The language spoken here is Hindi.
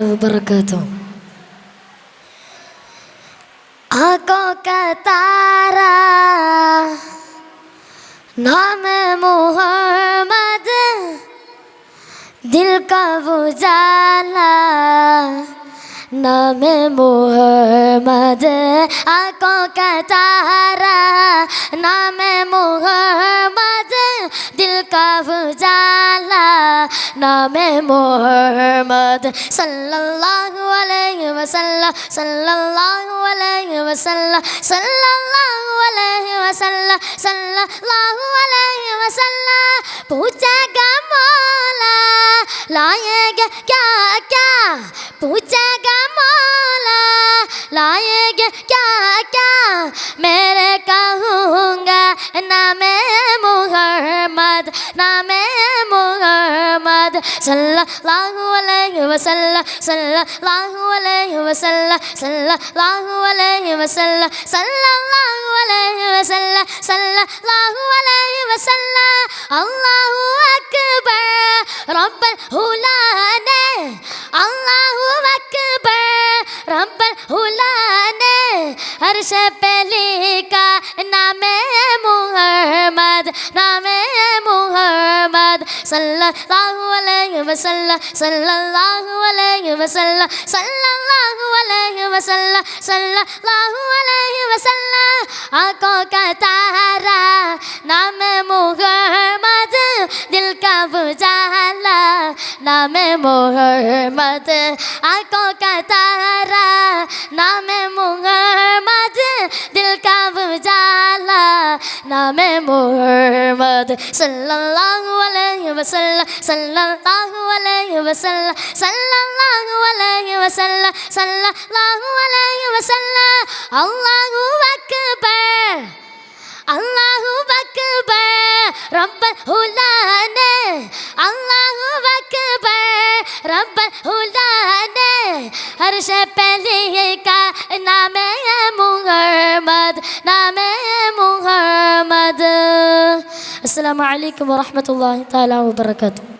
वबरकातुह। आंखों का तारा नाम मोहम्मद, दिल का उजाला नाम मोहम्मद। आंखों का तारा नाम मोहम्मद, दिल का उजाला नाम मोहम्मद। सल्लल्लाहु अलैहि वसल्लम, सल्लल्लाहु अलैहि वसल्लम, सल्लल्लाहु अलैहि वसल्लम, सल्लल्लाहु अलैहि वसल्लम। पूछेगा मौला लाएंगे क्या क्या, पूछेगा मौला लाएंगे क्या क्या, मेरे कहूँगा नामे मुहम्मद, नामे मुहम्मद। सल्लल्लाहु अलैहि वसल्लम, सल्लल्लाहु अलैहि वसल्लम, सल्लल्लाहु अलैहि वसल्लम, सल्लल्लाहु अलैहि वसल्लम, सल्लल्लाहु अलैहि वसल्लम। अल्लाहु अकबर रब्बल हुलाने, अल्लाहु अकबर रब्बल हुलाने। अर्श पे लिखा नामे मुहम्मद, नामे मुहम्मद। सल्लल्लाहु अलैहि वसल्लम, सल्लल्लाहु अलैहि वसल्लम, सल्लल्लाहु अलैहि वसल्लम, सल्लल्लाहु अलैहि वसल्लम। आंखों का तारा नाम मुहम्मद, दिल का उजाला नाम मुहम्मद। आंखों का तारा नाम मुहम्मद, दिल का उजाला नाम मुहम्मद। सल्लल्लाहु अलैहि वसल्लम, सल्लल्लाहु अलैहि वसल्लम, सल्लल्लाहु अलैहि वसल्लम, सल्लल्लाहु अलैहि वसल्लम। अल्लाहु अकबर, अल्लाहु अकबर रब्बल हुलाने, अल्लाहु अकबर रब्बल हुलाने। अर्श पे लिखा नामे मुहम्मद, नामे मुहम्मद। अस्सलामु अलैकुम व रहमतुल्लाहि तआला व बरकातुहू।